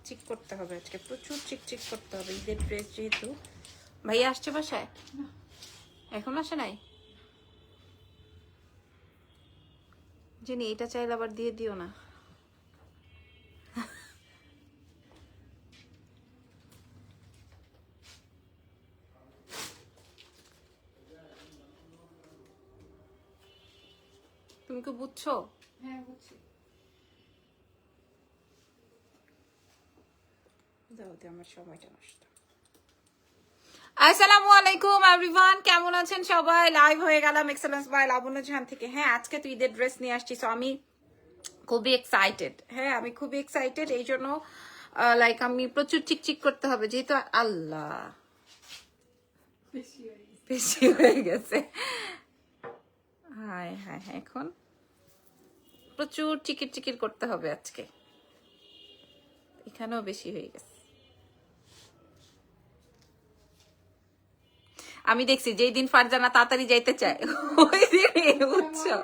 চিকচিক করতে হবে আজকে, প্রচুর চিকচিক করতে হবে ঈদের ড্রেস যেহেতু। ভাইয়া আসছে বাসায়? এখন আসে নাই? জানি এটা চাইলে আবার দিয়ে দিও না। তুমি কি বুঝছো? হ্যাঁ বুঝছি। দাও দে আমার সময়টা নষ্ট। আসসালামু আলাইকুম এভরিওয়ান, কেমন আছেন সবাই? লাইভ হয়ে গেলাম এক্সেলেন্স বাই লাবণ্য জাহান থেকে। হ্যাঁ, আজকে তো ঈদের ড্রেস নিয়ে আসছি, সো আমি খুবই এক্সাইটেড। হ্যাঁ, আমি খুবই এক্সাইটেড, এই জন্য লাইক আমি প্রচুর চিকচিক করতে হবে যেহেতু। আল্লাহ, বেশি হয়ে গেছে। হ্যাঁ হ্যাঁ হ্যাঁ, এখন প্রচুর চিকির চিকির করতে হবে আজকে, এখানেও বেশি হয়ে গেছে। আমি দেখছি যেই দিন ফারজানা তাড়াতাড়ি যাইতে চায় ওই দিন বুঝছো।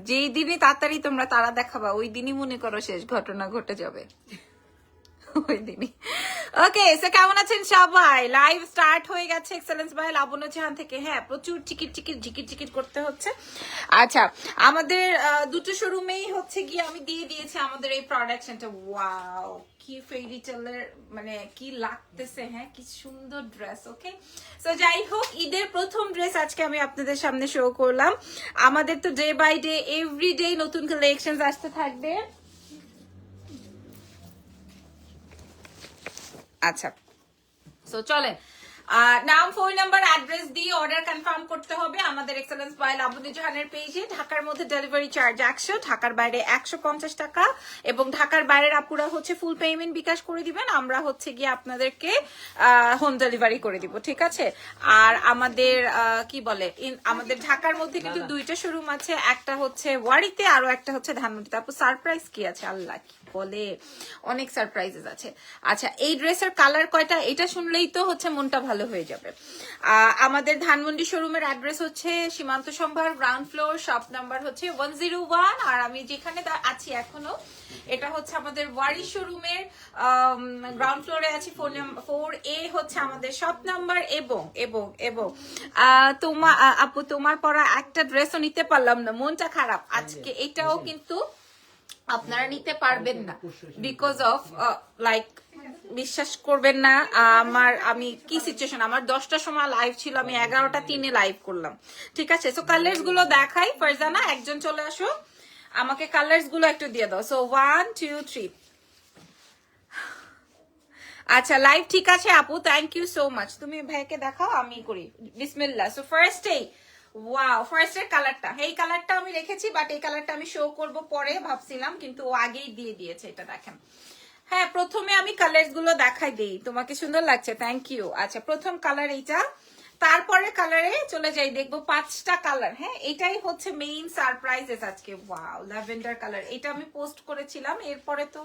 যেই দিনই তাড়াতাড়ি তোমরা তারা দেখাবা ওই দিনই মনে করো শেষ ঘটনা ঘটে যাবে ওই দিনই। ওকে, সো কেমন আছেন সবাই? লাইভ স্টার্ট হয়ে গেছে এক্সেলেন্স বাই লাবণ্য জাহান থেকে। হ্যাঁ, প্রচুর চিকিট চিকিট ঝিকির চিকিট করতে হচ্ছে। আচ্ছা, আমাদের দুটো শোরুমেই হচ্ছে গিয়ে আমি দিয়ে দিয়েছি আমাদের এই প্রোডাকশনটা। ওয়াও, কি ফেরি টেলের, মানে কি লাগতেছে। হ্যাঁ, কি সুন্দর ড্রেস। ওকে, সো যাই হোক, ঈদের প্রথম ড্রেস আজকে আমি আপনাদের সামনে শো করলাম। আমাদের তো day by day every day নতুন কালেকশন আসতে থাকবে। আচ্ছা, সো চলেন নাম, ফোন নাম্বার, অ্যাড্রেস দিয়ে অর্ডার কনফার্ম করতে হবে আমাদের এক্সেলেন্স বাই লাবণ্য জাহানের পেজে। ঢাকার মধ্যে ডেলিভারি চার্জ 100, ঢাকার বাইরে 150 টাকা, এবং ঢাকার বাইরের আপুরা হচ্ছে ফুল পেমেন্ট বিকাশ করে দিবেন, আমরা হচ্ছে গিয়ে আপনাদেরকে হোম ডেলিভারি করে দিব, ঠিক আছে? আর আমাদের কি বলে, আমাদের ঢাকার মধ্যে কিন্তু দুইটা শোরুম আছে, একটা হচ্ছে ওয়ারিতে, আরো একটা হচ্ছে ধানমন্ডিতে। আপু সারপ্রাইজ কি আছে? আল্লাহ কি বলে, অনেক সারপ্রাইজেস আছে। আচ্ছা, এই ড্রেসের কালার কয়টা এটা শুনলেই তো হচ্ছে মনটা ভালো হয়ে যাবে। আমাদের ধানমন্ডি শোরুমের অ্যাড্রেস হচ্ছে সীমান্ত সম্ভার, গ্রাউন্ড ফ্লোর, শপ নাম্বার হচ্ছে 101। আর আমি যেখানে আছি এখনো, এটা হচ্ছে আমাদের ওয়ারি শোরুমের গ্রাউন্ড ফ্লোরে আছি, 4A হচ্ছে আমাদের শপ নাম্বার। এবং এবং এবং তোমার আপু, তোমার পরা একটা ড্রেসও নিতে পারলাম না, মনটা খারাপ আজকে। এটাও কিন্তু আপনারা নিতে পারবেন না, বিকজ অফ লাইক, বিশ্বাস করবেন না আমি কি সিচুয়েশন। আমার 10টার সময় লাইভ ছিল, আমি 11টা 3 লাইভ করলাম, ঠিক আছে? সো কালার্স গুলো দেখাই। ফারজানা, একজন চলে আসো, আমাকে কালার্স গুলো একটু দিয়ে দাও। সো 1 2 3। আচ্ছা, লাইভ ঠিক আছে আপু, থ্যাংক ইউ সো মাচ। তুমি ভাইকে দেখাও, আমি করি। বিসমিল্লাহ। সো ফার্স্টেই, ওয়াও, ফার্স্টের কালারটা, এই কালারটা আমি রেখেছি, বাট এই কালারটা আমি শো করব পরে ভাবছিলাম, কিন্তু ও আগেই দিয়ে দিয়েছে। এটা দেখেন। হ্যাঁ, প্রথমে আমি কালার্স গুলো দেখাই দিই, তোমাকে সুন্দর লাগছে, থ্যাংক ইউ। আচ্ছা, প্রথম কালার এইটা, তারপরে কালারে চলে যাই, দেখবো 5টা কালার। হ্যাঁ, এটাই হচ্ছে মেইন সারপ্রাইজেস আজকে। ওয়াও, ল্যাভেন্ডার কালার, এটা আমি পোস্ট করেছিলাম, এরপরে তো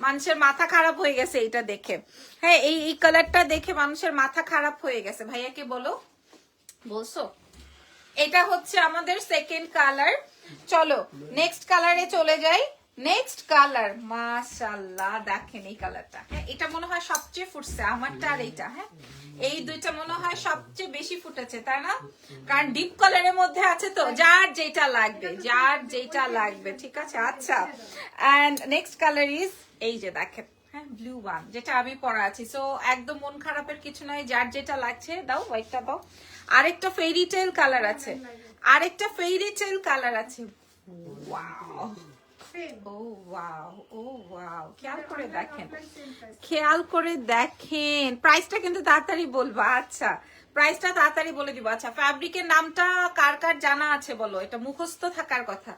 মানুষের মাথা খারাপ হয়ে গেছে এটা দেখে। হ্যাঁ, এই কালারটা দেখে মানুষের মাথা খারাপ হয়ে গেছে। ভাইয়াকে বলো, বলছো? এটা হচ্ছে আমাদের সেকেন্ড কালার। চলো নেক্সট কালারে চলে যাই। নেক্সট কালার, মাশাআল্লাহ, দেখেন এই কালারটা। হ্যাঁ, এটা মনে হয় সবচেয়ে ফুটছে, আমারটা আর এইটা। হ্যাঁ, এই দুইটা মনে হয় সবচেয়ে বেশি ফুটেছে, তাই না? কারণ ডিপ কালারের মধ্যে আছে তো, যার যেটা লাগবে, যার যেটা লাগবে, ঠিক আছে? আচ্ছা, এন্ড নেক্সট কালার ইজ এই যে দেখেন, হ্যাঁ, ব্লু ওয়ান, যেটা আমি পরা আছি। সো একদম মন খারাপের কিছু নাই, যার যেটা লাগছে দাও, হোয়াইটটা দাও। আরেকটা ফেরি টেল কালার আছে, আরেকটা ফেরি টেল কালার আছে। ওয়াও, ও ওয়াও, ও ওয়াও, খেয়াল করে দেখেন, খেয়াল করে দেখেন। প্রাইসটা কিন্তু তাড়াতাড়ি বলবা। আচ্ছা, প্রাইসটা তাড়াতাড়ি বলে দিব। আচ্ছা, ফ্যাব্রিকের নামটা কার কার জানা আছে বলো, এটা মুখস্থ থাকার কথা।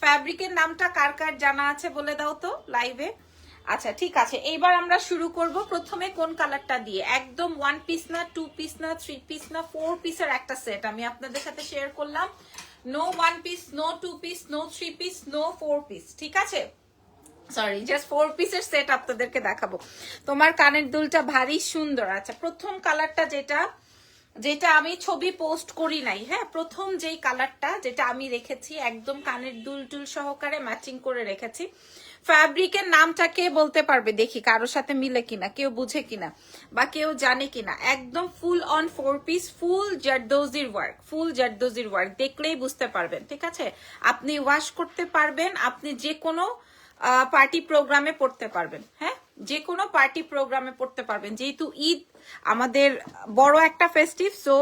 ফ্যাব্রিকের নামটা কার কার জানা আছে বলে দাও তো লাইভে। আচ্ছা, ঠিক আছে, এইবার আমরা শুরু করব প্রথমে কোন কালারটা দিয়ে। একদম 1 পিস না, 2 পিস না, 3 পিস না, 4 পিসের একটা সেট আমি আপনাদের সাথে শেয়ার করলাম। No 1 piece, no 2 piece, no 3 piece, no 4 piece, ঠিক আছে? সরি, জাস্ট 4 পিসের সেট আপনাদেরকে দেখাবো। তোমার কানের দুলটা ভারী সুন্দর। আচ্ছা, প্রথম কালারটা যেটা, যেটা আমি ছবি পোস্ট করি নাই, হ্যাঁ, প্রথম যেই কালারটা যেটা আমি রেখেছি একদম কানের দুল টুল সহকারে ম্যাচিং করে রেখেছি। ফ্যাব্রিকের নামটা কে বলতে পারবে দেখি, কারোর সাথে মিলে কিনা, কেউ বুঝে কিনা বা কেউ জানে কিনা। একদম ফুল অন 4 পিস, ফুল জারদোজির ওয়ার্ক, ফুল জারদোজির ওয়ার্ক, দেখলেই বুঝতে পারবেন। ঠিক আছে, আপনি ওয়াশ করতে পারবেন, আপনি যে কোনো পার্টি প্রোগ্রামে পড়তে পারবেন, হ্যাঁ, যে কোনো পার্টি প্রোগ্রামে পড়তে পারবেন। যেহেতু ঈদ আমাদের বড় একটা ফেস্টিভ, সো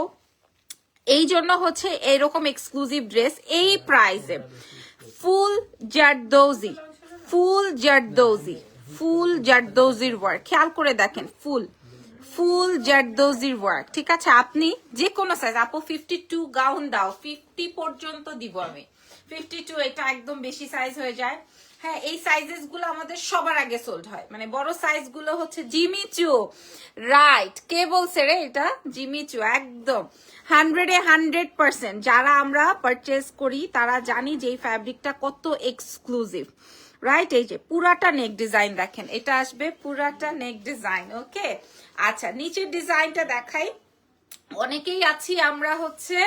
এই জন্য হচ্ছে এরকম এক্সক্লুসিভ ড্রেস এই প্রাইসে। ফুল জারদোজি, ফুল জারদোজি, ফুল জারদোজির ওয়ার্ক, খেয়াল করে দেখেন, ফুল জারদোজির ওয়ার্ক। ঠিক আছে, আপনি যে কোনো সাইজ, আপু 52 গাউন দাও, 50 পর্যন্ত দিব আমি। 52 এটা একদম বেশি সাইজ হয়ে যায়। হ্যাঁ, এই সাইজেস গুলো আমাদের সবার আগে সোল্ড হয়, মানে বড় সাইজ গুলো হচ্ছে জিমি চু। রাইট, কে বলছে রে এটা? জিমি চু, একদম 100% যারা আমরা পারচেজ করি তারা জানি যে এই ফ্যাব্রিকটা কত এক্সক্লুসিভ। রাইট, এই যে পুরাটা নেক ডিজাইন দেখেন, এটা আসবে পুরাটা নেক ডিজাইন। ওকে, আচ্ছা, নিচের ডিজাইনটা দেখাই। অনেকেই আছি আমরা হচ্ছে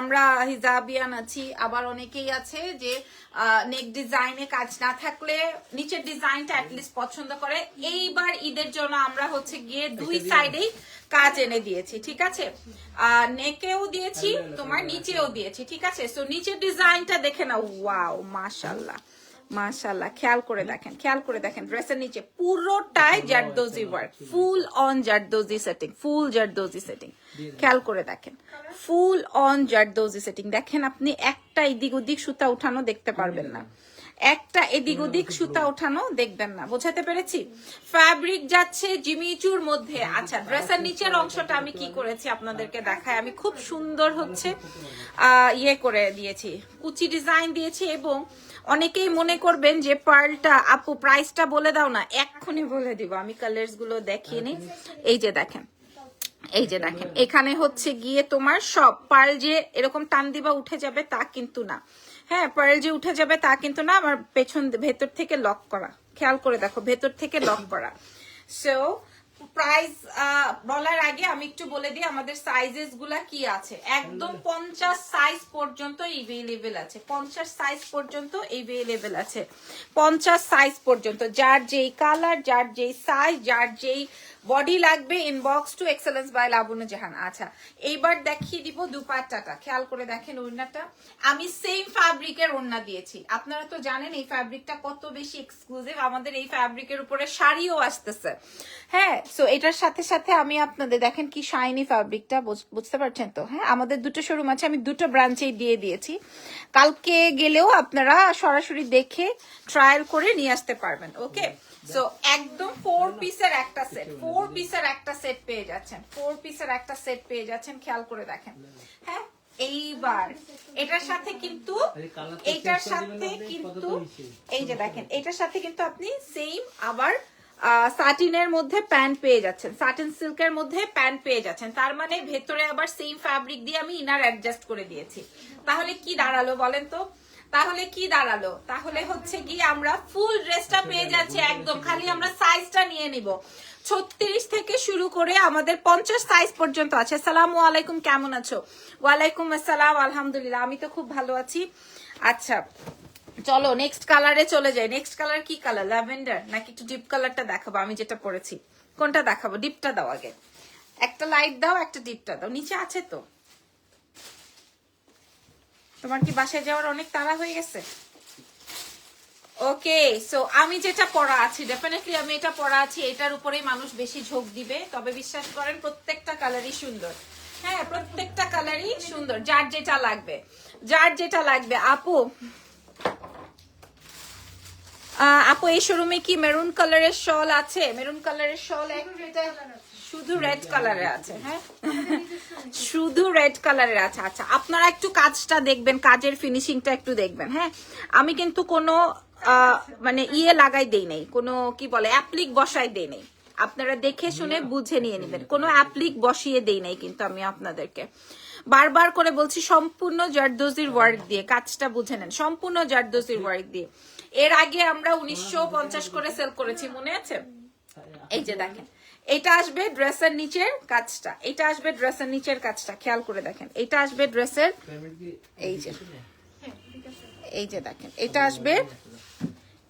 আমরা হিজাবিয়ান আছি, আবার অনেকেই আছে যে নেক ডিজাইনে কাজ না থাকলে নিচের ডিজাইনটা অ্যাটলিস্ট পছন্দ করে। এইবার ঈদের জন্য আমরা হচ্ছে গিয়ে দুই সাইডেই কাজ এনে দিয়েছি। ঠিক আছে, নেকেও দিয়েছি, তোমার নিচেও দিয়েছি। ঠিক আছে, সো নিচের ডিজাইনটা দেখে নাও। ওয়াও, মাশাআল্লাহ মাশাআল্লাহ, খেয়াল করে দেখেন, খেয়াল করে দেখেন, ড্রেসের নিচে পুরোটাই zardozi work, full on zardozi setting, full zardozi setting, খেয়াল করে দেখেন, ফুল অন জারদোজি সেটিং। দেখেন, আপনি একটা এদিক ওদিক সুতা উঠানো দেখতে পারবেন না, একটা এদিক ওদিক সুতা ওঠানো দেখবেন না। বোঝাতে পেরেছি? ফ্যাব্রিক যাচ্ছে জিমিচুর মধ্যে। আচ্ছা, ড্রেসের নিচের অংশটা আমি কি করেছি আপনাদেরকে দেখায়। আমি খুব সুন্দর হচ্ছে ইয়ে করে দিয়েছি, কুচি ডিজাইন দিয়েছি। এবং অনেকেই মনে করবেন যে পার্লটা, আপু প্রাইসটা বলে দাও না, এক্ষুনি বলে দিব, আমি কালার্স গুলো দেখিয়ে নিই। এই যে দেখেন, এই যে দেখেন, এখানে হচ্ছে গিয়ে তোমার সব পার্ল যে এরকম টান দিবা উঠে যাবে তা কিন্তু না, হ্যাঁ, পার্ল যে উঠে যাবে তা কিন্তু না, আমার পেছন ভেতর থেকে লক করা, খেয়াল করে দেখো, ভেতর থেকে লক করা। সো প্রাইস বলার আগে আমি একটু বলে দিই আমাদের সাইজেস গুলা কি আছে। একদম 50 সাইজ পর্যন্ত এভেলেবেল আছে, 50 সাইজ পর্যন্ত এভেলেবেল আছে, 50 সাইজ পর্যন্ত। যার যেই কালার, যার যেই সাইজ, যার যেই বডি লাগবে, inbox to excellence by Laboni Jahan. আচ্ছা, এইবার দেখিয়ে দিব দুপাট্টাটা, খেয়াল করে দেখেন ওড়নাটা। আমি সেম ফ্যাব্রিকের ওড়না দিয়েছি, আপনারা তো জানেন এই ফ্যাব্রিকটা কত বেশি এক্সক্লুসিভ। আমাদের এই ফ্যাব্রিকের উপরে শাড়িও আসতেছে, হ্যাঁ। সো এটার সাথে সাথে আমি আপনাদের দেখেন কি শাইনি ফ্যাব্রিকটা, বুঝতে পারছেন তো? হ্যাঁ, আমাদের দুটো শোরুম আছে, আমি দুটো ব্রাঞ্চেই দিয়ে দিয়েছি। কালকে গেলেও আপনারা সরাসরি দেখে ট্রায়াল করে নিয়ে আসতে পারবেন। ওকে, সো একদম 4 পিসের একটা সেট, 4 পিসের একটা সেট পেয়ে যাচ্ছেন, 4 পিসের একটা সেট পেয়ে যাচ্ছেন, খেয়াল করে দেখেন। হ্যাঁ, এইবার এটার সাথে কিন্তু এই যে দেখেন, এটার সাথে কিন্তু আপনি সেম আবার সাটিনের মধ্যে প্যান্ট পেয়ে যাচ্ছেন, সাটিন সিল্কের মধ্যে প্যান্ট পেয়ে যাচ্ছেন। তার মানে ভেতরে আবার সেম ফ্যাব্রিক দিয়ে আমি ইনার অ্যাডজাস্ট করে দিয়েছি। তাহলে কি দাঁড়ালো বলেন তো? তাহলে কি দাঁড়ালো? তাহলে হচ্ছে কি আমরা ফুল ড্রেসটা পেয়ে যাচ্ছি একদম, খালি আমরা সাইজটা নিয়ে নিব। 36 থেকে শুরু করে আমাদের 50 সাইজ পর্যন্ত আছে। আসসালামু আলাইকুম, কেমন আছো? ওয়ালাইকুম আসসালাম, আলহামদুলিল্লাহ, আমি তো খুব ভালো আছি। আচ্ছা, চলো নেক্সট কালারে চলে যাই। নেক্সট কালার কি কালার? ল্যাভেন্ডার নাকি একটু ডিপ কালারটা দেখাবো? আমি যেটা পরেছি কোনটা দেখাবো? ডিপটা দাও আগে, একটা লাইট দাও, একটা ডিপটা দাও। নিচে আছে তো? তোমার কি বাসায় যাওয়ার অনেক তাড়া হয়ে গেছে? ওকে, সো আমি যেটা পরা আছি, ডেফিনেটলি আমি এটা পরা আছি, এটার উপরেই মানুষ বেশি ঝোঁক দিবে। তবে বিশ্বাস করেন প্রত্যেকটা কালারই সুন্দর, হ্যাঁ, প্রত্যেকটা কালারই সুন্দর, যার যেটা লাগবে, যার যেটা লাগবে। আপু এই শোরুমে কি মেরুন কালারের শল আছে? মেরুন কালারের শল শুধু রেড কালারের আছে, হ্যাঁ, শুধু রেড কালারের আছে। আচ্ছা, আপনারা একটু কাজটা দেখবেন, কাজের ফিনিশিংটা একটু দেখবেন। হ্যাঁ, আমি কিন্তু কোনো মানে ইয়ে লাগাই দেই নাই, কোনো কি বলে অ্যাপ্লিক বসাই দেই নাই, আপনারা দেখে শুনে বুঝে নিয়ে নেবেন। কোনো অ্যাপ্লিক বসিয়ে দেই নাই কিন্তু আমি আপনাদেরকে বারবার করে বলছি, সম্পূর্ণ জারদোজির ওয়ার্ক দিয়ে কাজটা বুঝে নেন, সম্পূর্ণ জারদোজির ওয়ার্ক দিয়ে। এর আগে আমরা 1950 করে সেল করেছি, মনে আছে? এই যে দেখেন, এটা আসবে ড্রেসের নিচের কাজটা, এটা আসবে ড্রেসের নিচের কাজটা, খেয়াল করে দেখেন। এটা আসবে ড্রেসের, এই যে এই যে দেখেন, এটা আসবে,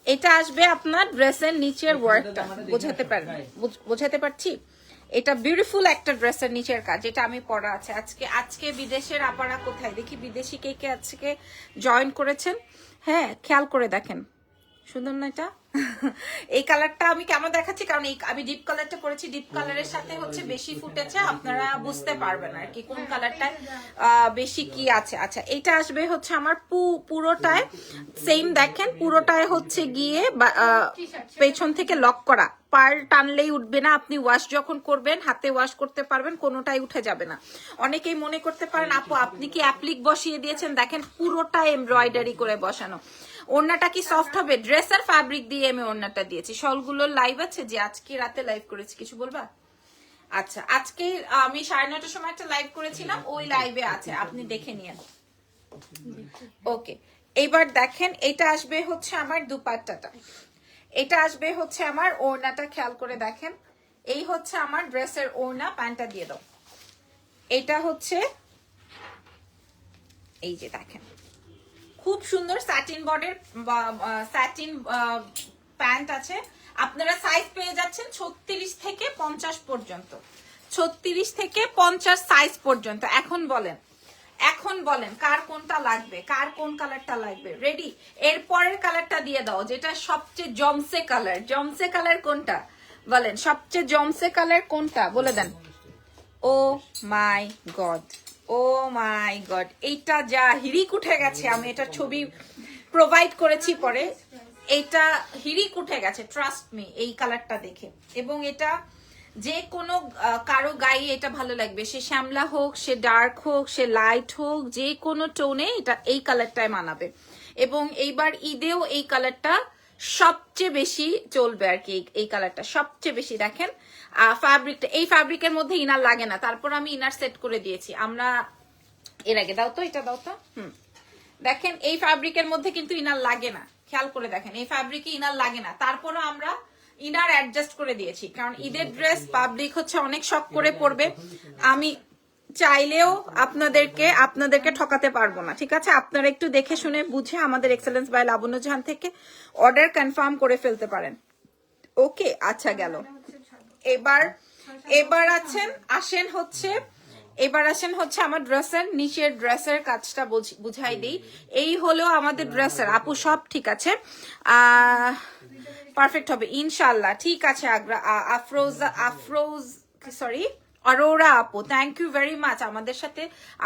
এটা আসবে আপনার ড্রেসের নিচের ওয়ার্কটা। বোঝাতে পারছি? এটা বিউটিফুল একটা ড্রেসের নিচের কাজ, এটা আমি পরা আছে আজকে। আজকে বিদেশের আপারা কোথায় দেখি, বিদেশি কে কে আজকে জয়েন করেছেন? হ্যাঁ, খেয়াল করে দেখেন, সুন্দর না এটা? এই কালারটা আমি কেমন দেখাচ্ছি, কারণ আমি ডিপ কালারটা পরেছি, ডিপ কালারের সাথে হচ্ছে বেশি ফুটেছে, আপনারা বুঝতে পারবেন আর কি কোন কালারটা বেশি কি আছে। আচ্ছা, এটা আসবে হচ্ছে আমার পুরোটায় সেম, দেখেন পুরোটায় হচ্ছে গিয়ে পেছন থেকে লক করা, পার টানলেই উঠবে না, আপনি ওয়াশ যখন করবেন হাতে ওয়াশ করতে পারবেন, কোনোটাই উঠে যাবে না। অনেকেই মনে করতে পারেন আপু আপনি কি অ্যাপ্লিক বসিয়ে দিয়েছেন, দেখেন পুরোটা এমব্রয়ডারি করে বসানো। ওড়নাটা কি সফট হবে, ড্রেসের ফ্যাব্রিক দিয়ে আমি ওড়নাটা দিয়েছি। শলগুলোর লাইভ আছে যে আজকে রাতে লাইভ করেছি, কিছু বলবা? আচ্ছা, আজকে আমি 9:30টার সময় একটা লাইভ করেছিলাম, ওই লাইভে আছে, আপনি দেখে নিয়েন। ওকে, এইবার দেখেন এটা আসবে হচ্ছে আমার দুপাট্টাটা, এটা আসবে হচ্ছে আমার ওড়নাটা, খেয়াল করে দেখেন। এই হচ্ছে আমার ড্রেসের ওড়না, প্যান্টটা দিয়ে দাও। এটা হচ্ছে, এই যে দেখেন খুব সুন্দর স্যাটিন বর্ডের স্যাটিন প্যান্ট আছে। আপনারা সাইজ পেয়ে যাচ্ছেন 36 থেকে 50 পর্যন্ত, 36 থেকে 50 সাইজ পর্যন্ত। এখন বলেন কার কোনটা লাগবে, কার কোন কালারটা লাগবে? রেডি? এর পরের কালারটা দিয়ে দাও, যেটা সবচেয়ে জমসে কালার। জমসে কালার কোনটা বলেন, সবচেয়ে জমসে কালার কোনটা বলে দেন। ও my god, O my god, এইটা যা হিরিক উঠে গেছে, আমি এটা ছবি প্রোভাইড করেছি পরে, এটা হিরিক উঠে গেছে, ট্রাস্ট মি এই কালারটা দেখে। এবং এটা যে কোনো কারো গায়ে এটা ভালো লাগবে, সে শ্যামলা হোক, সে ডার্ক হোক, সে লাইট হোক, যে কোনো টোনে এটা এই কালারটাই মানাবে। এবং এইবার ঈদেও এই কালারটা সবচেয়ে বেশি চলবে আর কি, এই কালারটা সবচেয়ে বেশি। দেখেন ফ্যাব্রিকটা, এই ফ্যাব্রিকের মধ্যে ইনার লাগে না, তারপর আমি ইনার সেট করে দিয়েছি আমরা এর আগে। দাও তো, এটা দাও তো। দেখেন এই ফ্যাব্রিকের মধ্যে কিন্তু ইনার লাগে না, খেয়াল করে দেখেন, এই ফ্যাব্রিকে ইনার লাগে না, তারপরও আমরা ইনার অ্যাডজাস্ট করে দিয়েছি, কারণ ঈদের ড্রেস পাবলিক হচ্ছে অনেক শখ করে পরবে। আমি চাইলেও আপনাদেরকে ঠকাতে পারবো না, ঠিক আছে? আপনারা একটু দেখে শুনে বুঝে আমাদের এক্সেলেন্স বাই লাবণ্য জাহান থেকে অর্ডার কনফার্ম করে ফেলতে পারেন। ওকে, আচ্ছা গেল। এবার আসেন হচ্ছে আমার ড্রেসের নিচের ড্রেসের কাজটা বুঝাই দিই। এই হলো আমাদের ড্রেসের, আপু সব ঠিক আছে, পারফেক্ট হবে ইনশাল্লাহ। ঠিক আছে, অরোরা আপু, থ্যাংক ইউ ভেরি মাচ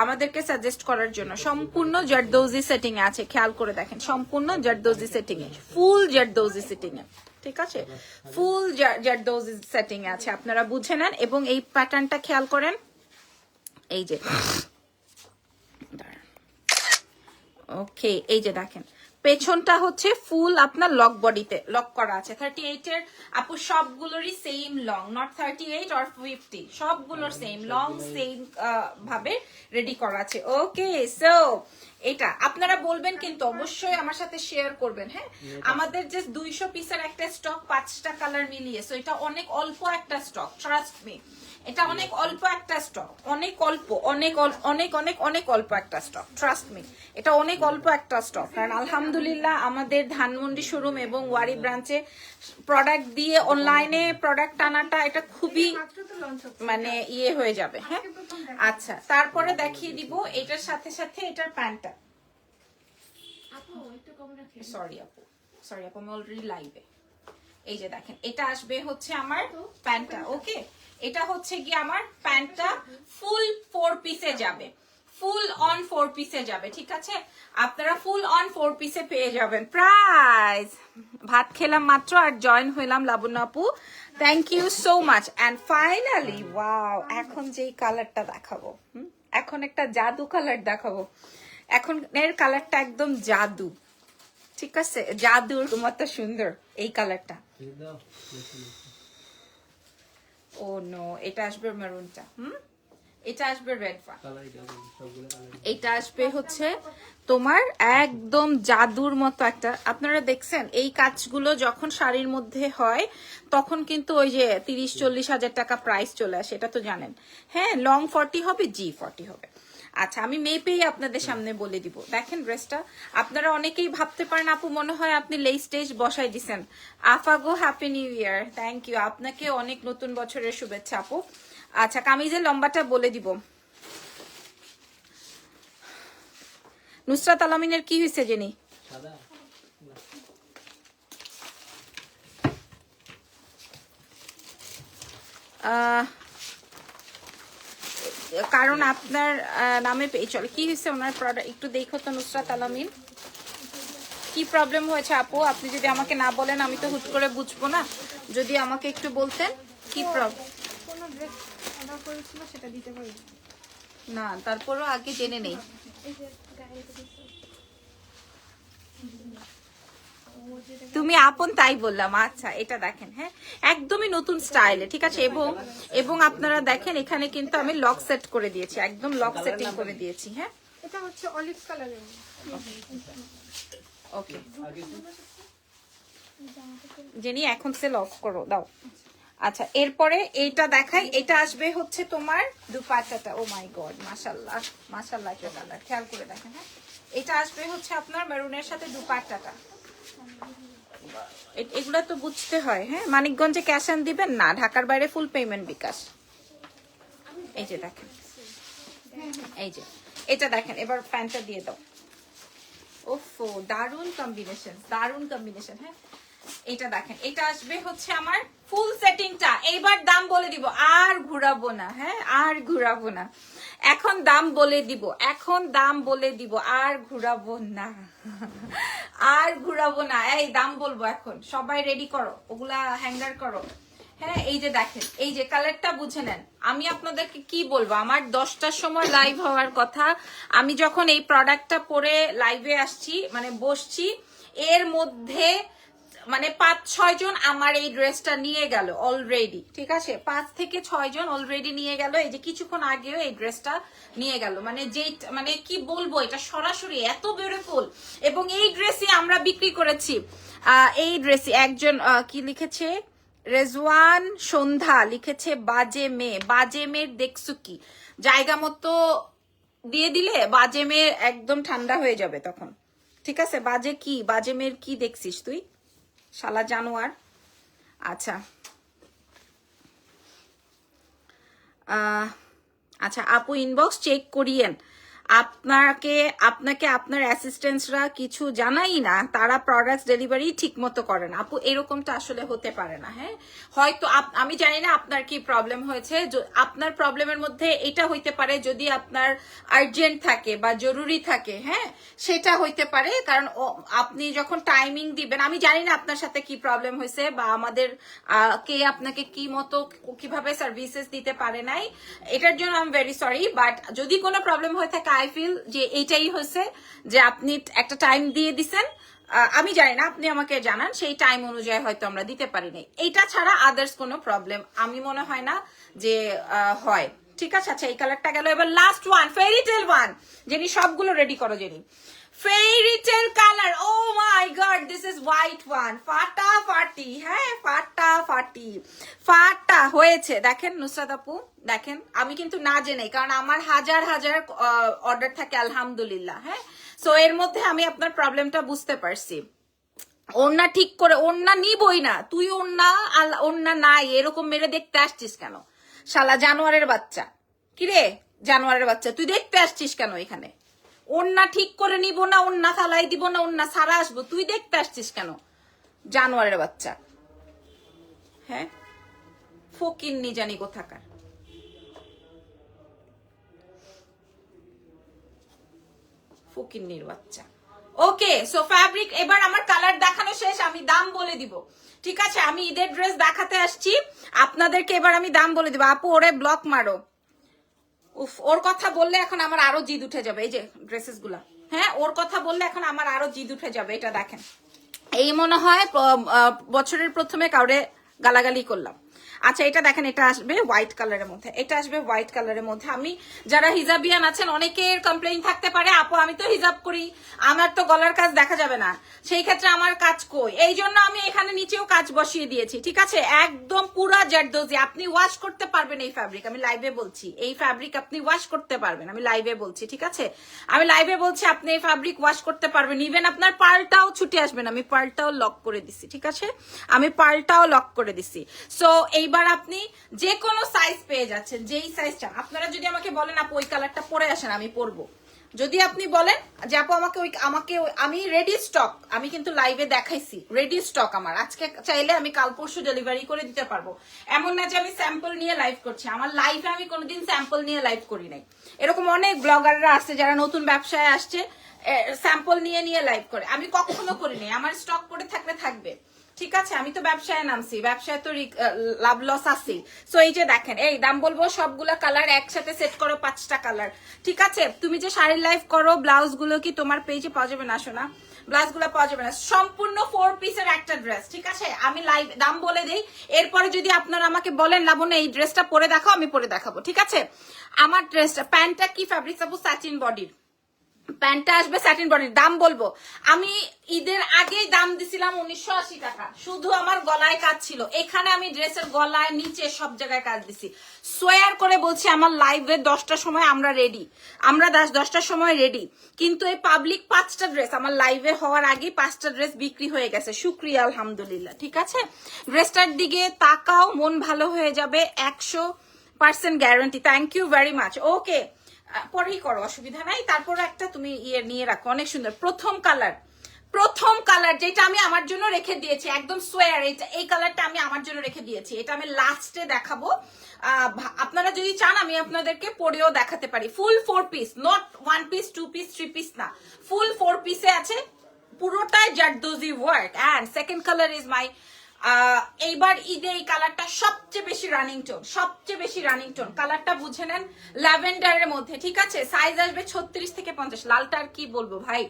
আমাদেরকে সাজেস্ট করার জন্য। সম্পূর্ণ জারদৌজি সেটিং এ আছে, খেয়াল করে দেখেন, সম্পূর্ণ জারদৌজি সেটিং এ, ফুল জারদৌজি সেটিং এ, ঠিক আছে? ফুল জারদৌজি সেটিং এ আছে, আপনারা বুঝে নেন। এবং এই প্যাটার্নটা খেয়াল করেন, এই যে ওকে, এই যে দেখেন পেছনটা হচ্ছে ফুল আপনার লক বডিতে লক করা আছে। 38 এর আপু সবগুলোরই সেম লং, নট 38 অর 50, সবগুলোর সেম লং, সেম ভাবে রেডি করা আছে। ওকে, সো এটা আপনারা বলবেন কিন্তু অবশ্যই আমার সাথে শেয়ার করবেন। হ্যাঁ, আমাদের যে 200 পিসের একটা স্টক, 5টা কালার মিলিয়ে, সো এটা অনেক অল্প একটা স্টক, ট্রাস্ট মি, এটা অনেক অল্প একটা স্টক, অনেক অল্প, অনেক অনেক অনেক অনেক অল্প একটা স্টক, ট্রাস্ট মি, এটা অনেক অল্প একটা স্টক। কারণ আলহামদুলিল্লাহ আমাদের ধানমন্ডি শোরুম এবং ওয়ারি ব্রাঞ্চে প্রোডাক্ট দিয়ে অনলাইনে প্রোডাক্ট আনাটা এটা খুবই মানে ইয়ে হয়ে যাবে। হ্যাঁ, আচ্ছা, তারপরে দেখিয়ে দিব এটার সাথে সাথে এটার প্যান্টটা। সরি আপু আমি অলরেডি লাইভে। এই যে দেখেন, এটা আসবে হচ্ছে আমার প্যান্টটা। ওকে, এটা হচ্ছে কি আমার প্যান্টটা ফুল 4 পিসে যাবে, ফুল অন 4 পিসে যাবে, ঠিক আছে? আপনারা ফুল অন 4 পিসে পেয়ে যাবেন। প্রাইস ভাত খেলাম মাত্র আর জয়েন হইলাম লাবণ্য আপু, thank you so much. And finally wow, এখন যেই কালারটা দেখাবো, এখন একটা জাদু কালার দেখাবো। এখন এর কালারটা একদম জাদু, ঠিক আছে? জাদুর মতো সুন্দর এই কালারটা। ও নো, এটা আসবে মেরুনটা, এটা আসবে রেড, এটা আসবে হচ্ছে তোমার একদম জাদুর মতো একটা, আপনারা দেখছেন এই কাজগুলো যখন শাড়ির মধ্যে হয় তখন কিন্তু ওই যে 30-40 হাজার টাকা প্রাইস চলে আসে, এটা তো জানেন। হ্যাঁ, লং 40 হবে, G40 হবে। আচ্ছা, আমি মেপেই আপনাদের সামনে বলে দিব। দেখেন ড্রেসটা, আপনারা অনেকেই ভাবতে পারেন আপু মনে হয় আপনি লেস স্টেজ বসাই দিছেন। আফাগো happy new year, thank you, আপনাকে অনেক নতুন বছরের শুভেচ্ছা আপু। আচ্ছা, কামিজের লম্বাটা বলে দিব। নুসরাত আলামিনের কি হয়েছে জেনি? কারণ আপনার নামে চলে কি হয়েছে ওনার প্রোডাক্ট একটু দেখো তো নুসরাত আলামিন, কি প্রবলেম হয়েছে আপু? আপনি যদি আমাকে না বলেন আমি তো হুট করে বুঝবো না, যদি আমাকে একটু বলতেন কি প্রবলেম। কোন ড্রেস অর্ডার করেছিল সেটা দিতে পারি না, তারপরও আগে জেনে নেই। এই যে গাড়িতে দিছে তুমি আপন তাই বললাম। আচ্ছা, এটা দেখেন, হ্যাঁ একদমই নতুন স্টাইলে, ঠিক আছে। এবং এবং আপনারা দেখেন এখানে কিন্তু আমি লক সেট করে দিয়েছি, একদম লক সেটিং করে দিয়েছি। হ্যাঁ, এটা হচ্ছে অলিভ কালারের। ওকে জেনি, এখন সেল অফ করো দাও। আচ্ছা, এরপরে এইটা দেখাই, এটা আসবে হচ্ছে তোমার দুপাট্টাটা। ও মাই গড, মাশাআল্লাহ মাশাআল্লাহ, একটা কালার খেয়াল করে দেখেন। হ্যাঁ, এটা আসবে হচ্ছে আপনার মেরুনের সাথে দুপাট্টাটা। এগুলা তো বুঝতে হয়। হ্যাঁ, মানিকগঞ্জে ক্যাশ অন দিবেন না, ঢাকার বাইরে ফুল পেমেন্ট বিকাশ। এই যে দেখেন, এই যে এটা দেখেন, এবার প্যান্টটা দিয়ে দাও। ওফো, দারুন কম্বিনেশন, দারুন কম্বিনেশন। হ্যাঁ, এটা দেখেন, এটা আসবে হচ্ছে আমার ফুল সেটিংটা। এইবার দাম বলে দিব, আর ঘুরাবো না। হ্যাঁ, আর ঘুরাবো না, এখন দাম বলে দিব, এখন দাম বলে দিব, আর ঘুরাবো না, আর ঘুরাবো না। এই দাম বলবো এখন, সবাই রেডি করো, ওগুলা হ্যাঙ্গার করো। হ্যাঁ, এই যে দেখেন, এই যে কালারটা বুঝে নেন। আমি আপনাদেরকে কি বলবো, আমার 10টার সময় লাইভ হওয়ার কথা, আমি যখন এই প্রোডাক্টটা পরে লাইভে আসছি, মানে বসছি, এর মধ্যে মানে 5-6 জন আমার এই ড্রেসটা নিয়ে গেল অলরেডি, ঠিক আছে। 5 থেকে 6 জন অলরেডি নিয়ে গেল। এই যে কিছুক্ষণ আগেও এই ড্রেসটা নিয়ে গেল, মানে যে মানে কি বলবো, এটা সরাসরি এত বিউটিফুল। এবং এই ড্রেসই আমরা বিক্রি করেছি। এই ড্রেসই একজন কি লিখেছে, রেজওয়ান সন্ধ্যা লিখেছে, বাজে মেয়ে। বাজে মেয়ের দেখছো কি, জায়গা মতো দিয়ে দিলে বাজে মেয়ে একদম ঠান্ডা হয়ে যাবে তখন, ঠিক আছে। বাজে কি, বাজে মেয়ের কি দেখছিস তুই, শালা জানোয়ার। আচ্ছা আচ্ছা আপু, ইনবক্স চেক করিয়েন। আপনাকে আপনার অ্যাসিস্ট্যান্টসরা কিছু জানাই না, তারা প্রোডাক্ট ডেলিভারি ঠিক মতো করে না আপু, এরকমটা আসলে হতে পারে না। হ্যাঁ, হয়তো আমি জানি না আপনার কি প্রবলেম হয়েছে। আপনার প্রবলেমের মধ্যে এটা হইতে পারে, যদি আপনার আর্জেন্ট থাকে বা জরুরি থাকে, হ্যাঁ সেটা হইতে পারে। কারণ আপনি যখন টাইমিং দিবেন, আমি জানি না আপনার সাথে কি প্রবলেম হয়েছে, বা আমাদের কে আপনাকে কি মতো কিভাবে সার্ভিসেস দিতে পারে নাই, এটার জন্য I am very sorry. But যদি কোনো প্রবলেম হয়ে থাকে, আই ফিল যে এইটাই হয়েছে, যে আপনি একটা টাইম দিয়ে দিছেন, আমি জানি না, আপনি আমাকে জানান, সেই টাইম অনুযায়ী হয়তো আমরা দিতে পারিনি। এইটা ছাড়া আদার্স কোনো প্রবলেম আমি মনে হয় না যে হয়, ঠিক আছে। আচ্ছা, এই কালারটা গেল। এবার last one, fairy tale one. Jenny সবগুলো রেডি করো Jenny. Fairy tale colour, oh my God, this is white one, ফাটাফাটি। হ্যাঁ, ফাটাফাটি, ফাটা হয়েছে। দেখেন নুসরাত আপু, দেখেন আমি কিন্তু না জেনে, কারণ আমার হাজার হাজার অর্ডার থাকে আলহামদুলিল্লাহ। হ্যাঁ, সো এর মধ্যে আমি আপনার প্রবলেমটা বুঝতে পারছি। ওন্না ঠিক করে, ওন্না নিবই না তুই, ওন্না নাই, এরকম মেরে দেখতে আসছিস কেন শালা জানোয়ারের বাচ্চা? কিরে জানোয়ারের বাচ্চা, তুই দেখতে আসছিস কেন এখানে? ওন্না ঠিক করে নিব না, ওন্না ফালাই দিব না, ওন্না সারা আসবো, তুই দেখতে আসছিস কেন জানোয়ারের বাচ্চা? হ্যাঁ, ফকিন্নি জানি কোথাকার। ফকিন্নির বাচ্চা। ওকে, সো ফ্যাব্রিক, এবার আমার কালার দেখানো শেষ, আমি দাম বলে দিব, ঠিক আছে। আমি ঈদের ড্রেস দেখাতে আসছি আপনাদেরকে, এবার আমি দাম বলে দিব। আপু ওরে ব্লক মারো, উফ, ওর কথা বললে এখন আমার আরো জিদ উঠে যাবে। এই যে ড্রেসেস গুলা, হ্যাঁ ওর কথা বললে এখন আমার আরো জিদ উঠে যাবে। এটা দেখেন, এই মনে হয় বছরের প্রথমে কাউরে গালাগালি করলাম। আচ্ছা এটা দেখেন, এটা আসবে হোয়াইট কালারের মধ্যে, এটা আসবে হোয়াইট কালারের মধ্যে। আমি যারা হিজাবিয়ান আছেন অনেকের কমপ্লেইন থাকতে পারে, আপু আমি তো হিজাব করি, আমার তো গলার কাজ দেখা যাবে না, সেই ক্ষেত্রে আমার কাজ কই? এই জন্য আমি এখানে নিচেও কাজ বসিয়ে দিয়েছি, ঠিক আছে? একদম পুরা জারদোজি, আপনি ওয়াশ করতে পারবেন এই ফ্যাব্রিক, আমি লাইভে বলছি এই ফ্যাব্রিক আপনি ওয়াশ করতে পারবেন, আমি লাইভে বলছি, ঠিক আছে? আমি লাইভে বলছি আপনি এই ফ্যাব্রিক ওয়াশ করতে পারবেন, ইভেন আপনার পার্লটাও ছুটে আসবেন, আমি পার্লটাও লক করে দিছি, ঠিক আছে? আমি পার্লটাও লক করে দিছি। সো এইবার আপনি যে কোনো সাইজ পেয়ে যাচ্ছেন, যেই সাইজটা। আপনারা যদি আমাকে বলেন আপু ওই কালারটা পরে আসেন, আমি পরবো। যদি আপনি বলেন যে আপু আমি রেডি স্টক, আমি কিন্তু লাইভে দেখাইছি রেডি স্টক আমার, আজকে চাইলে আমি কাল পরশু ডেলিভারি করে দিতে পারবো। এমন না যে আমি স্যাম্পল নিয়ে লাইভ করছি, আমার লাইভে আমি কোনোদিন স্যাম্পল নিয়ে লাইভ করি নাই। এরকম অনেক ব্লগাররা আছে যারা নতুন ব্যবসায় আসছে, স্যাম্পল নিয়ে নিয়ে লাইভ করে, আমি কখনো করি নাই। আমার স্টক করে থাকলে থাকবে, ঠিক আছে? আমি তো ব্যবসায় নামছি, ব্যবসায় তো লাভ লস আছে। সো এই যে দেখেন, এই দাম বলবো, সবগুলা কালার একসাথে সেট করো, 5টা কালার, ঠিক আছে? তুমি যে শাড়ির লাইভ করো, ব্লাউজ গুলো কি তোমার পেজে পাওয়া যাবে না? শোনা, ব্লাউজ গুলো পাওয়া যাবে না, সম্পূর্ণ 4 পিসের একটা ড্রেস, ঠিক আছে? আমি লাইভ দাম বলে দেই, এরপরে যদি আপনারা আমাকে বলেন লাবণ্য এই ড্রেসটা পরে দেখাও, আমি পরে দেখাবো, ঠিক আছে? আমার ড্রেসটা, প্যান্টটা কি ফ্যাব্রিক? সাপোজ স্যাটিন বডির প্যান্টটা আসবে, স্যাটিন বডির। দাম বলবো, আমি ঈদের আগেই দাম দিছিলাম 1980 টাকা, শুধু আমার গলায় কাজ ছিল, এখানে আমি ড্রেসের গলায় নিচে সব জায়গায় কাজ দিছি। সোয়ার করে বলছি, আমার লাইভে 10টার সময় আমরা রেডি, আমরা 10টার সময় রেডি, কিন্তু এই পাবলিক 5টা ড্রেস আমার লাইভে হওয়ার আগে 5টা ড্রেস বিক্রি হয়ে গেছে, শুক্রিয়া আলহামদুলিল্লাহ, ঠিক আছে? ড্রেসটার দিকে তাকাও, মন ভালো হয়ে যাবে, 100% guarantee. Thank you very much. Okay, পরেই করো, অসুবিধা নাই। তারপর একটা তুমি ইয়ে নিয়ে রাখো, অনেক সুন্দর প্রথম কালার যেটা আমি আমার জন্য রেখে দিয়েছি, একদম সোয়ার, এই কালারটা আমি আমার জন্য রেখে দিয়েছি, এটা আমি লাস্টে দেখাবো। আপনারা যদি চান আমি আপনাদেরকে পরেও দেখাতে পারি। Full 4 piece, not 1 piece 2 piece 3 piece না, ফুল 4 পিসে আছে, পুরোটাই zardozi work. And second colour is my, এইবার ঈদে এই কালারটা সবচেয়ে বেশি রানিং টোন, কালারটা বুঝে নেন, ল্যাভেন্ডারের মধ্যে, ঠিক আছে? সাইজ আসবে 36 থেকে 50। লালটা আর কি বলবো ভাই,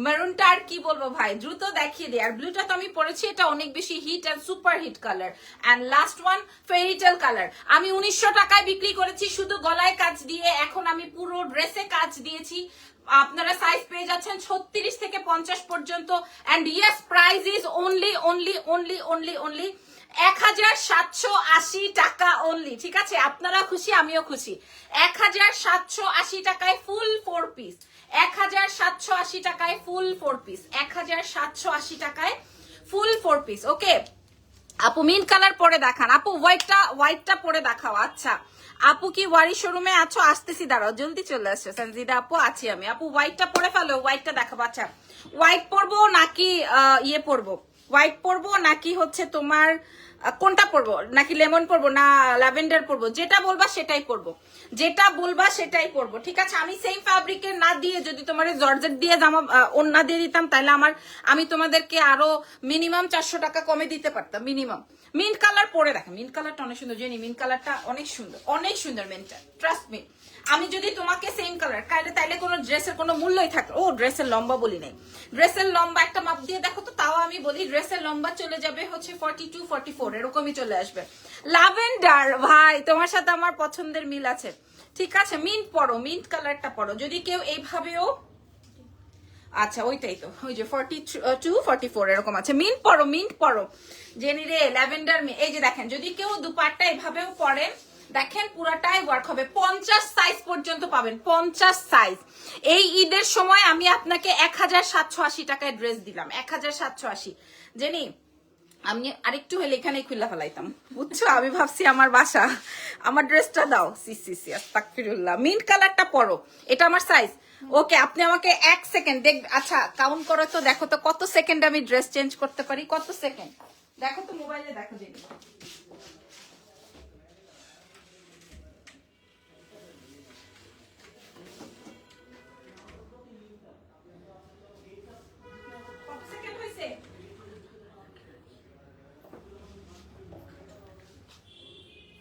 মেরুনটা আর কি বলবো ভাই, দ্রুত দেখিয়ে দিই। আর ব্লুটা তো আমি পরেছি, এটা অনেক বেশি hit and super hit colour. And last one fairy tale colour, আমি 1900 টাকায় বিক্রি করেছি শুধু গলায় কাজ দিয়ে, এখন আমি পুরো ড্রেসে কাজ দিয়েছি। আপনারা সাইজ পেয়ে যাচ্ছেন 36 থেকে 50 পর্যন্ত। And yes, price is only 1780 taka only, ঠিক আছে? আপনারা খুশি, আমিও খুশি। 1780 টাকায় ফুল 4 পিস, 1780 টাকায় ফুল 4 পিস, 1780 টাকায় ফুল 4 পিস। ওকে আপু, মিন্ট কালার পরে দেখান। আপু হোয়াইটটা পরে দেখাও। আচ্ছা আপু কি ওয়ারি শোরুমে আছো? আসতেছি, দাঁড়াও, জলদি চলে আসছে। সঞ্জিদা আপু আছি আমি। আপু হোয়াইটটা পরে ফেলো, হোয়াইটটা দেখাবো। আচ্ছা হোয়াইট পরবো নাকি ইয়ে পরবো, হোয়াইট পরবো নাকি হচ্ছে তোমার কোনটা পরবো, নাকি লেমন পরবো না ল্যাভেন্ডার পরবো? যেটা বলবা সেটাই পরবো, ঠিক আছে? আমি সেম ফ্যাব্রিকের না দিয়ে যদি তোমার জর্জেট দিয়ে জামা ওন্না দিয়ে দিতাম, তাহলে আমি তোমাদেরকে আরো মিনিমাম 400 টাকা কমে দিতে পারতাম, মিনিমাম। মিন্ট কালার পরে দেখো, মিন্ট কালারটা অনেক সুন্দর, জেনি মিন্ট কালারটা অনেক সুন্দর মিন্টটা, ট্রাস্ট মি। আমি যদি তোমাকে সেম কালার তাইলে কোনো ড্রেসের কোনো মূল্যই থাকে। ও ড্রেসের লম্বা বলি নাই, ড্রেসের লম্বা একটা মাপ দিয়ে দেখো তো, তাও আমি বলি ড্রেসের লম্বা চলে যাবে হচ্ছে 42 44 এরকমই চলে আসবে। ল্যাভেন্ডার ভাই, তোমার সাথে আমার পছন্দের মিল আছে, ঠিক আছে? মিন্ট পরো, মিন্ট কালারটা পরো, যদি কেউ এইভাবেও, আচ্ছা ওইটাই তো, ওই যে 42 44 এরকম আছে। মিন্ট পরো জেনি রে, ল্যাভেন্ডার। এই যে দেখেন, যদি কেউ দুপাট্টা এভাবেও পরেন, দেখেন পুরাটাই ওয়ার্ক হবে। 50 সাইজ পর্যন্ত পাবেন, 50 সাইজ। এই ঈদের সময় আমি আপনাকে 1780 টাকায় ড্রেস দিলাম, 1780। জেনি আমি আরেকটু হলে এখানেই খুলে ফেলাইতাম, বুঝছো? আমি ভাবছি আমার বাসা, আমার ড্রেসটা দাও। সি আস্তাগফিরুল্লাহ। মিন্ট কালারটা পরো, এটা আমার সাইজ। ওকে, আপনি আমাকে 1 সেকেন্ড দেখ, আচ্ছা কাউন্ট করো তো, দেখো তো কত সেকেন্ড আমি ড্রেস চেঞ্জ করতে পারি, কত সেকেন্ড দেখো তো, মোবাইলে দেখো। দেখি কত সেকেন্ড হয়েছে।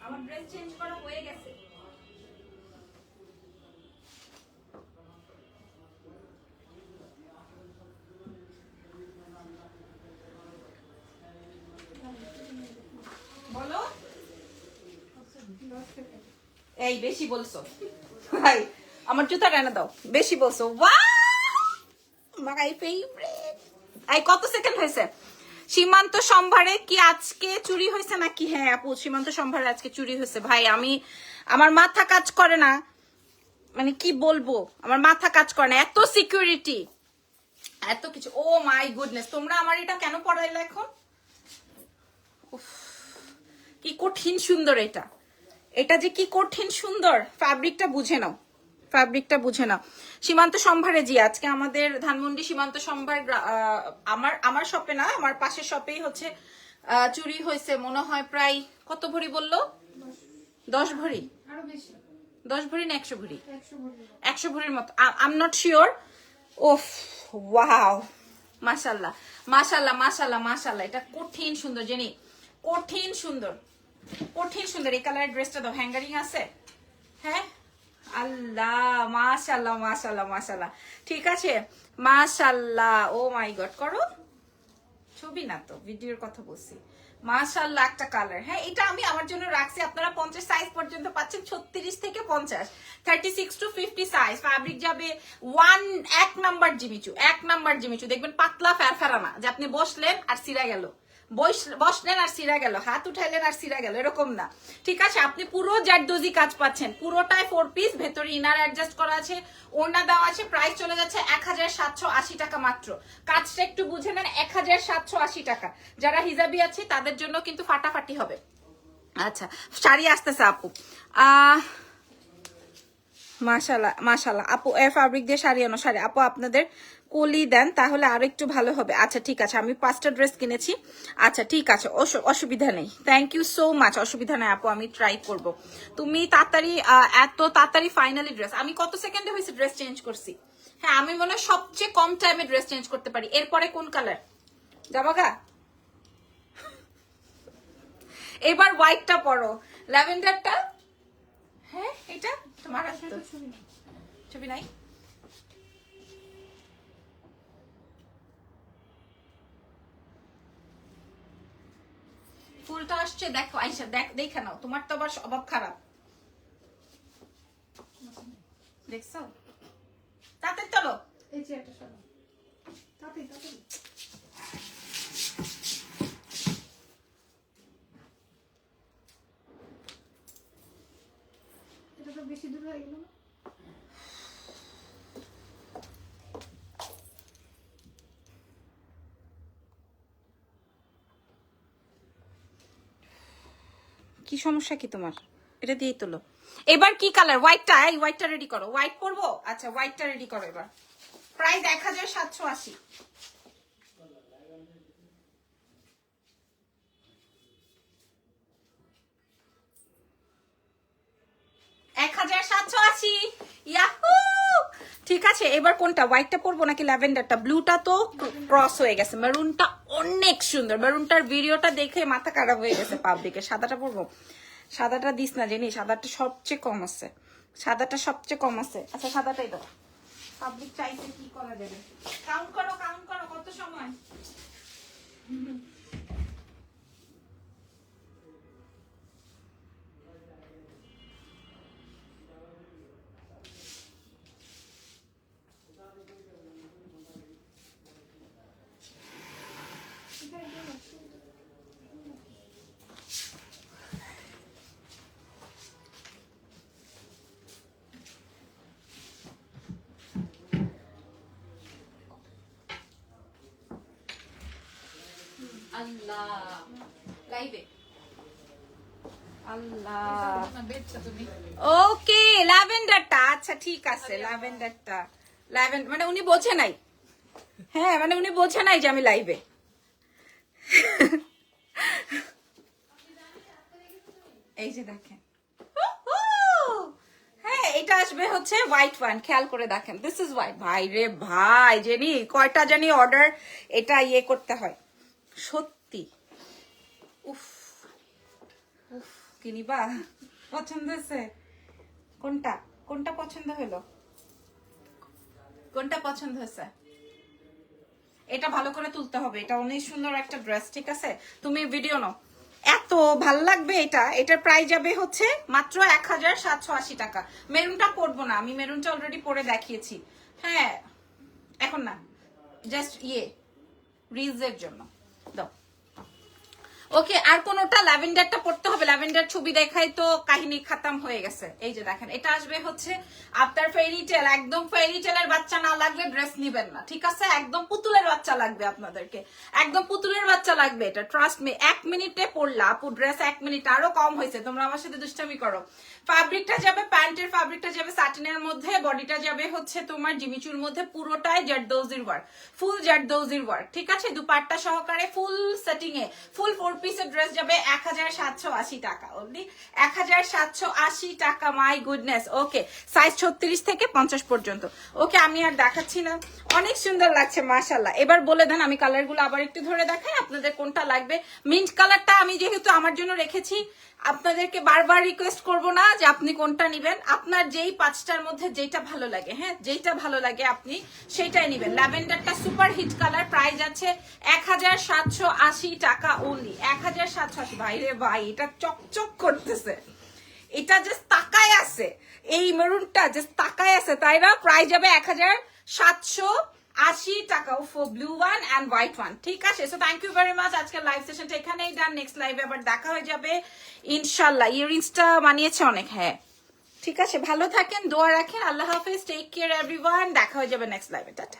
আমার ড্রেস চেঞ্জ করা হয়ে গেছে। বলো এই বেশি বলছো ভাই, আমার জুতাটা এনে দাও, বেশি বলছো। Wow my favourite. এই কত সেকেন্ড হয়েছে? সীমান্ত সম্ভারে কি আজকে চুরি হয়েছে নাকি? হ্যাঁ আপু, সীমান্ত সম্ভারে আজকে চুরি হয়েছে ভাই। আমার মাথা কাজ করে না, মানে কি বলবো, আমার মাথা কাজ করে না, এত সিকিউরিটি, এত কিছু। ও মাই গুডনেস, তোমরা আমার এটা কেন পড়াইলে এখন? উফ, কি কঠিন সুন্দর এটা, এটা যে কি কঠিন সুন্দর। ফ্যাব্রিকটা বুঝে নাও, ফ্যাব্রিকটা বুঝে নাও। সীমান্ত সম্ভারে জি আজকে আমাদের ধানমন্ডি সীমান্ত সম্ভার আমার শপে না, আমার পাশের শপেই হচ্ছে চুরি হয়েছে মনে হয় প্রায় কত ভরি বললো? 10 ভরি, আরো বেশি, 10 ভরি না 100 ভরি? 100 ভরি। 100 ভরির মতো, I am not sure. Of wow, মাশাল্লাহ মাশাল্লাহ মাশাল্লাহ মাশাল্লাহ, এটা কঠিন সুন্দর জেনি, কঠিন সুন্দর, কঠিন সুন্দর। এই কালারের ড্রেসটা দাও, হ্যাঙ্গারিং আছে? হ্যাঁ, আল্লাহ মাশাল্লাহ মাশাল্লাহ মাশাল্লাহ, ঠিক আছে মাশাল্লাহ। ও মাই গড, করো ছবি না তো, ভিডিওর কথা বলছি। মাশাআল্লাহ একটা কালার। হ্যাঁ, এটা আমি আমার জন্য রাখছি। আপনারা 50 সাইজ পর্যন্ত পাচ্ছেন, 36 থেকে 50, 36 টু 50 সাইজ। ফ্যাব্রিক যাবে এক নাম্বার জিমিচু, এক নাম্বার জিমিচু। দেখবেন পাতলা ফেরফেরা না, যে আপনি বসলেন আর সিরা গেল, বসলেন আর সিরা গেল, হাত উঠাইলেন আর সিরা গেল, এরকম না। ঠিক আছে, আপনি পুরো জারদোজি কাজ পাচ্ছেন, পুরোটাই 4 পিস, ভেতরে ইনার অ্যাডজাস্ট করা আছে, ওড়না দেওয়া আছে। প্রাইস চলে যাচ্ছে 1780 টাকা মাত্র। কাজটা একটু বুঝে নেন, 1780 টাকা। যারা হিজাবি আছে তাদের জন্য কিন্তু ফাটাফাটি হবে। আচ্ছা, শাড়ি আসতেছে আপু। মাশাআল্লাহ মাশাআল্লাহ আপু, ফ্যাব্রিক দিয়ে শাড়ি আনো, শাড়ি আপু আপনাদের কলি দেন তাহলে আরো একটু ভালো হবে। আচ্ছা ঠিক আছে, আমি 5টা ড্রেস কিনেছি। আচ্ছা ঠিক আছে, অসুবিধা নেই, থ্যাংক ইউ সো মাচ, অসুবিধা নেই আপু, আমি ট্রাই করব। তুমি তাড়াতাড়ি, এত তাড়াতাড়ি ফাইনালি ড্রেস, আমি কত সেকেন্ডে হয়েছে ড্রেস চেঞ্জ করছি? হ্যাঁ, আমি মনে হয় সবচেয়ে কম টাইমে ড্রেস চেঞ্জ করতে পারি। এরপরে কোন কালার যাবাগা? এবার হোয়াইটটা পরো, ল্যাভেন্ডারটা। হ্যাঁ, এটা তোমার হাতে তো ছবি নাই। ফুলটা আসছে, দেখো আইসা, দেখে নাও, তোমার তো আবার স্বভাব খারাপ, দেখছো? তাতে চলো, এই যে একটা সরো, তাতেই তাতেই। এটা তো বেশি দূর হয়ে গেল না? কি সমস্যা কি তোমার? এটা দিয়েই তোলো। এবার কি কালার? হোয়াইটটা, এই হোয়াইটটা রেডি করো। হোয়াইট পরবো? আচ্ছা হোয়াইটটা রেডি করো এবার। প্রাইস 1780। 1780, ইয়াহু। ঠিক আছে, এবার কোনটা, হোয়াইটটা পরবো নাকি ল্যাভেন্ডারটা? ব্লুটা তো ক্রস হয়ে গেছে, মেরুনটা অনেক সুন্দর, মেরুনটার ভিডিওটা দেখে মাথা খারাপ হয়ে গেছে পাবলিকের। সাদাটা পরবো? সাদাটা দিস না জেনি, সাদাটা সবচেয়ে কম আছে, সাদাটা সবচেয়ে কম আছে। আচ্ছা সাদাটাই দাও, পাবলিক চাইছে কি করা যাবে। কাউন্ট করো, কাউন্ট করো, কত সময়? আল্লাহ লাইভে, আল্লাহ। ওকে, ল্যাভেন্ডারটা, আচ্ছা ঠিক আছে, ল্যাভেন্ডারটা, ল্যাভেন্ডার মানে উনি বোঝে নাই। হ্যাঁ, মানে উনি বোঝে নাই যে আমি লাইভে। এই যে দেখেন, হ্যাঁ এটা আসবে হচ্ছে হোয়াইট ওয়ান, খেয়াল করে দেখেন, দিস ইজ হোয়াইট। ভাই রে ভাই, জেনি কয়টা জানি অর্ডার এটা ইয়ে করতে হয় সত্যি। উফ উফ, কিনিবা? পছন্দ হয়েছে? কোনটা কোনটা পছন্দ হলো? কোনটা পছন্দ হয়েছে? এটা ভালো করে তুলতে হবে, এটা অনেক সুন্দর একটা ড্রেস। ঠিক আছে, তুমি ভিডিও নাও, এত ভাল লাগবে এটা। এটার প্রাইস যাবে হচ্ছে মাত্র 1780 টাকা। মেরুনটা পরবো না, আমি মেরুনটা অলরেডি পরে দেখিয়েছি। হ্যাঁ এখন না, জাস্ট রিলসের জন্য দাও। ওকে, আর কোনটা ল্যাভেন্ডারটা পড়তে হবে? ল্যাভেন্ডার ছবি দেখাই তো কাহিনী খতম হয়ে গেছে। এই যে দেখেন, এটা আসবে হচ্ছে আপনার ফেরি টেল। একদম ফেরি টেলের বাচ্চা না লাগলে ড্রেস নিবেন না, ঠিক আছে? একদম পুতুলের বাচ্চা লাগবে আপনাদেরকে, একদম পুতুলের বাচ্চা লাগবে এটা, ট্রাস্ট মি। 1 মিনিটে পড়লা আপু ড্রেস, 1 মিনিট, আরো কম হয়েছে, তোমরা আমার সাথে দুষ্টামি করো। ফ্যাব্রিকটা যাবে, প্যান্টের ফ্যাব্রিকটা যাবে স্যাটিনের মধ্যে, বডিটা যাবে হচ্ছে তোমার জিমিচুর মধ্যে, পুরোটাই জারদৌজির ওয়ার্ক, ফুল জারদৌজির ওয়ার্ক, ঠিক আছে? দুপাট্টা সহকারে ফুল সেটিং এ ফুল 4 পিসের ড্রেস যাবে 1780 টাকা অনলি, 1780 টাকা। My goodness. ওকে, সাইজ 36 থেকে 50 পর্যন্ত। ওকে, আমি আর দেখাচ্ছি না, অনেক সুন্দর লাগছে মাশাআল্লাহ। এবার বলে দেন, আমি কালারগুলো আবার একটু ধরে দেখাই আপনাদের কোনটা লাগবে। মিন্ট কালারটা আমি যেহেতু আমার জন্য রেখেছি, আপনাদেরকে বারবার রিকোয়েস্ট করব না যে আপনি কোনটা নিবেন, আপনার যেই 5টার মধ্যে যেটা ভালো লাগে, হ্যাঁ যেটা ভালো লাগে আপনি সেটাই নিবেন। ল্যাভেন্ডারটা সুপার হিট কালার, প্রাইস আছে 1780 টাকা অনলি, 1780। ভাইরে ভাই, এটা চকচক করতেছে, এটা জাস্ট তাকায় আছে, এই মেরুনটা জাস্ট তাকায় আছে, তাই না? প্রাইস যাবে 1780 taka for blue one and white one, ঠিক আছে? So thank you very much. আজকের লাইভ সেশনটা এখানেই ডান, নেক্সট লাইভে আবার দেখা হয়ে যাবে ইনশাল্লাহ। ইয়ারিংসটা মানিয়েছে অনেক, হ্যাঁ ঠিক আছে। ভালো থাকেন, দোয়া রাখেন, আল্লাহ হাফেজ, টেক কেয়ার এভরিওয়ান, দেখা হয়ে যাবে নেক্সট লাইভে, টাটা।